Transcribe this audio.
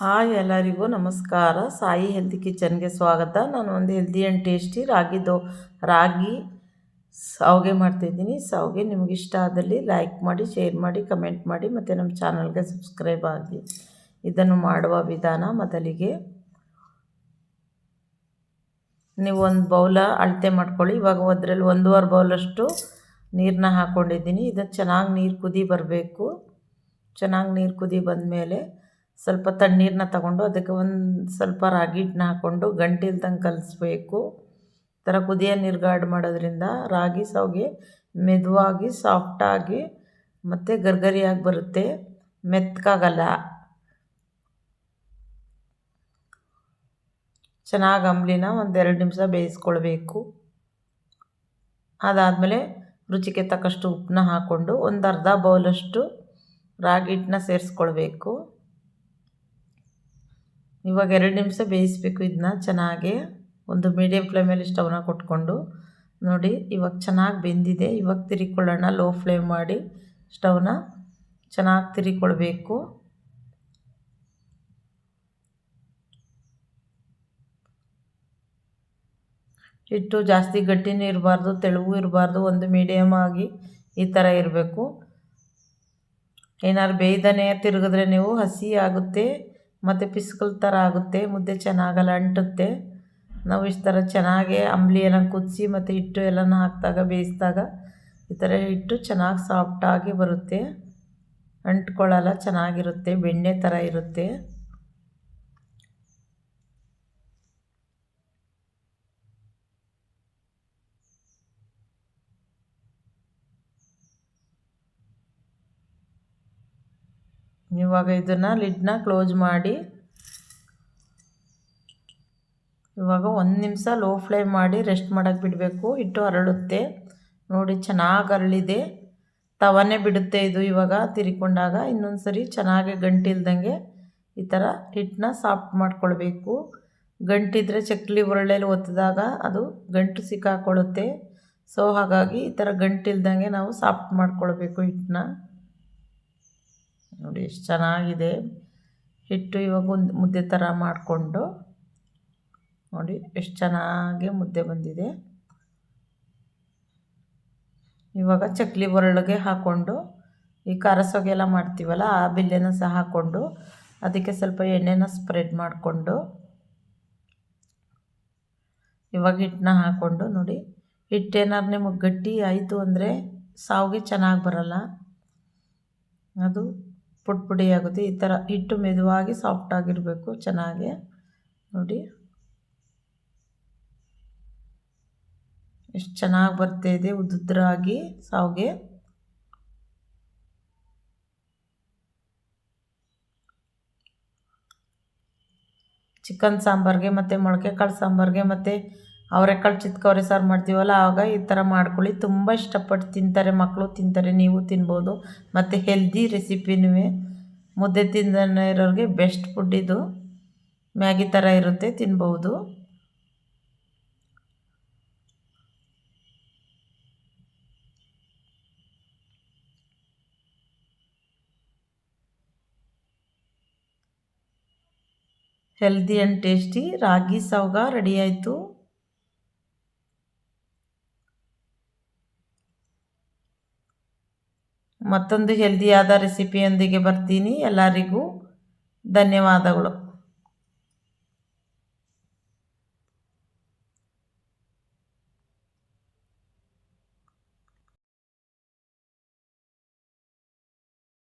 Hi ಎಲ್ಲರಿಗೂ ನಮಸ್ಕಾರ. Sai healthy ಕಿಚನ್ಗೆ ಸ್ವಾಗತ. ನಾನು ಒಂದು ಹೆಲ್ದಿ ಆ್ಯಂಡ್ ಟೇಸ್ಟಿ ರಾಗಿ ಶಾವಿಗೆ ಮಾಡ್ತಾಯಿದ್ದೀನಿ. ಶಾವಿಗೆ ನಿಮಗೆ ಇಷ್ಟ ಆದಲ್ಲಿ ಲೈಕ್ ಮಾಡಿ, ಶೇರ್ ಮಾಡಿ, ಕಮೆಂಟ್ ಮಾಡಿ ಮತ್ತು ನಮ್ಮ ಚಾನಲ್ಗೆ ಸಬ್ಸ್ಕ್ರೈಬ್ ಆಗಿ. ಇದನ್ನು ಮಾಡುವ ವಿಧಾನ: ಮೊದಲಿಗೆ ನೀವು ಒಂದು ಬೌಲ ಅಳತೆ ಮಾಡ್ಕೊಳ್ಳಿ. ಇವಾಗ ಅದರಲ್ಲಿ 1.5 ಬೌಲಷ್ಟು ನೀರನ್ನ ಹಾಕ್ಕೊಂಡಿದ್ದೀನಿ. ಇದನ್ನು ಚೆನ್ನಾಗಿ ನೀರು ಕುದಿ ಬರಬೇಕು. ಚೆನ್ನಾಗಿ ನೀರು ಕುದಿ ಬಂದಮೇಲೆ ಸ್ವಲ್ಪ ತಣ್ಣೀರನ್ನ ತಗೊಂಡು ಅದಕ್ಕೆ ಒಂದು ಸ್ವಲ್ಪ ರಾಗಿ ಹಿಟ್ಟನ್ನ ಹಾಕ್ಕೊಂಡು ಗಂಟು ಇಲ್ದಂಗೆ ಕಲಿಸ್ಬೇಕು. ಈ ಥರ ಕುದಿಯೋ ನೀರಿಗೆ ಆ್ಯಡ್ ಮಾಡೋದ್ರಿಂದ ರಾಗಿ ಶಾವಿಗೆ ಮೆದುವಾಗಿ, ಸಾಫ್ಟಾಗಿ ಮತ್ತು ಗರ್ಗರಿಯಾಗಿ ಬರುತ್ತೆ, ಮೆತ್ತಗಾಗಲ್ಲ. ಚೆನ್ನಾಗಿ ಅಂಬ್ಲಿನ 1-2 ನಿಮಿಷ ಬೇಯಿಸ್ಕೊಳ್ಬೇಕು. ಅದಾದಮೇಲೆ ರುಚಿಗೆ ತಕ್ಕಷ್ಟು ಉಪ್ಪನ್ನ ಹಾಕ್ಕೊಂಡು ಒಂದು ಅರ್ಧ ಬೌಲಷ್ಟು ರಾಗಿ ಹಿಟ್ಟನ್ನ ಸೇರಿಸ್ಕೊಳ್ಬೇಕು. ಇವಾಗ 2 ನಿಮಿಷ ಬೇಯಿಸಬೇಕು. ಇದನ್ನ ಚೆನ್ನಾಗಿ ಒಂದು ಮೀಡಿಯಮ್ ಫ್ಲೇಮಲ್ಲಿ ಸ್ಟವ್ನ ಕೊಟ್ಕೊಂಡು ನೋಡಿ, ಇವಾಗ ಚೆನ್ನಾಗಿ ಬೆಂದಿದೆ. ಇವಾಗ ತಿರಿಕೊಳ್ಳೋಣ. ಲೋ ಫ್ಲೇಮ್ ಮಾಡಿ ಸ್ಟವ್ನ ಚೆನ್ನಾಗಿ ತಿರಿಕೊಳ್ಬೇಕು. ಹಿಟ್ಟು ಜಾಸ್ತಿ ಗಟ್ಟಿನೂ ಇರಬಾರ್ದು, ತೆಳುವೂ ಇರಬಾರ್ದು, ಒಂದು ಮೀಡಿಯಮ್ ಆಗಿ ಈ ಥರ ಇರಬೇಕು. ಏನಾದ್ರು ಬೇಯ್ದನೇ ತಿರುಗಿದ್ರೆ ನೀವು ಹಸಿ ಆಗುತ್ತೆ ಮತ್ತು ಪಿಸ್ಕಲ್ ಥರ ಆಗುತ್ತೆ, ಮುದ್ದೆ ಚೆನ್ನಾಗಲ್ಲ, ಅಂಟುತ್ತೆ. ನಾವು ಇಷ್ಟು ಥರ ಚೆನ್ನಾಗಿ ಅಂಬ್ಲಿ ಎಲ್ಲ ಕುದಿಸಿ ಮತ್ತು ಹಿಟ್ಟು ಎಲ್ಲನ ಹಾಕಿದಾಗ ಬೇಯಿಸಿದಾಗ ಈ ಥರ ಹಿಟ್ಟು ಚೆನ್ನಾಗಿ ಸಾಫ್ಟಾಗಿ ಬರುತ್ತೆ, ಅಂಟ್ಕೊಳ್ಳಲ್ಲ, ಚೆನ್ನಾಗಿರುತ್ತೆ, ಬೆಣ್ಣೆ ಥರ ಇರುತ್ತೆ. ಇವಾಗ ಇದನ್ನು ಲಿಡ್ನ ಕ್ಲೋಸ್ ಮಾಡಿ ಇವಾಗ 1 ನಿಮಿಷ ಲೋ ಫ್ಲೇಮ್ ಮಾಡಿ ರೆಸ್ಟ್ ಮಾಡೋಕ್ಕೆ ಬಿಡಬೇಕು. ಹಿಟ್ಟು ಹರಳುತ್ತೆ ನೋಡಿ, ಚೆನ್ನಾಗಿ ಹರಳಿದೆ, ತವನೇ ಬಿಡುತ್ತೆ ಇದು. ಇವಾಗ ತಿರ್ಕೊಂಡಾಗ ಇನ್ನೊಂದು ಸರಿ ಚೆನ್ನಾಗಿ ಗಂಟಿಲ್ದಂಗೆ ಈ ಥರ ಹಿಟ್ಟನ್ನ ಸಾಫ್ಟ್ ಮಾಡ್ಕೊಳ್ಬೇಕು. ಗಂಟಿದ್ರೆ ಚಕ್ಲಿ ಉರುಳೆಯಲ್ಲಿ ಒತ್ತಿದಾಗ ಅದು ಗಂಟು ಸಿಕ್ಕಾಕೊಳ್ಳುತ್ತೆ. ಸೊ ಹಾಗಾಗಿ ಈ ಥರ ಗಂಟಿಲ್ದಂಗೆ ನಾವು ಸಾಫ್ಟ್ ಮಾಡ್ಕೊಳ್ಬೇಕು ಹಿಟ್ಟನ್ನ. ನೋಡಿ ಎಷ್ಟು ಚೆನ್ನಾಗಿದೆ ಹಿಟ್ಟು. ಇವಾಗ ಒಂದು ಮುದ್ದೆ ಥರ ಮಾಡಿಕೊಂಡು ನೋಡಿ ಎಷ್ಟು ಚೆನ್ನಾಗಿ ಮುದ್ದೆ ಬಂದಿದೆ. ಇವಾಗ ಚಕ್ಲಿ ಒರಳಿಗೆ ಹಾಕ್ಕೊಂಡು ಈ ಖಾರ ಶಾವಿಗೆ ಎಲ್ಲ ಮಾಡ್ತೀವಲ್ಲ ಆ ಬಿಲ್ಲೆನ ಸಹ ಹಾಕ್ಕೊಂಡು ಅದಕ್ಕೆ ಸ್ವಲ್ಪ ಎಣ್ಣೆನ ಸ್ಪ್ರೆಡ್ ಮಾಡಿಕೊಂಡು ಇವಾಗ ಹಿಟ್ಟನ್ನ ಹಾಕ್ಕೊಂಡು ನೋಡಿ, ಹಿಟ್ಟೇನಾದ್ರು ನಿಮಗೆ ಗಟ್ಟಿ ಆಯಿತು ಅಂದರೆ ಶಾವಿಗೆ ಚೆನ್ನಾಗಿ ಬರಲ್ಲ, ಅದು ಪುಡಿ ಆಗುತ್ತೆ. ಈ ಥರ ಹಿಟ್ಟು ಮೆದುವಾಗಿ ಸಾಫ್ಟಾಗಿರಬೇಕು ಚೆನ್ನಾಗಿ. ನೋಡಿ ಎಷ್ಟು ಚೆನ್ನಾಗಿ ಬರ್ತಾಯಿದೆ ಉದ್ದುದ್ರಾಗಿ ಶಾವಿಗೆ. ಚಿಕನ್ ಸಾಂಬಾರಿಗೆ ಮತ್ತು ಮೊಳಕೆ ಕಾಳು ಸಾಂಬಾರಿಗೆ ಮತ್ತು ಅವರೆಕಾಳು ಚಿತ್ಕವರೆ ಸಾರು ಮಾಡ್ತೀವಲ್ಲ ಆವಾಗ ಈ ಥರ ಮಾಡ್ಕೊಳ್ಳಿ. ತುಂಬ ಇಷ್ಟಪಟ್ಟು ತಿಂತಾರೆ, ಮಕ್ಕಳು ತಿಂತಾರೆ, ನೀವು ತಿನ್ಬೋದು. ಮತ್ತು ಹೆಲ್ದಿ ರೆಸಿಪಿನೂ, ಮುದ್ದೆ ತಿಂದನೇ ಇರೋರಿಗೆ ಬೆಸ್ಟ್ ಫುಡ್ ಇದು. ಮ್ಯಾಗಿ ಥರ ಇರುತ್ತೆ, ತಿನ್ಬೋದು. ಹೆಲ್ದಿ ಆ್ಯಂಡ್ ಟೇಸ್ಟಿ ರಾಗಿ ಶಾವಿಗೆ ರೆಡಿ ಆಯಿತು. ಮತ್ತೊಂದು ಹೆಲ್ದಿಯಾದ ರೆಸಿಪಿಯೊಂದಿಗೆ ಬರ್ತೀನಿ. ಎಲ್ಲರಿಗೂ ಧನ್ಯವಾದಗಳು.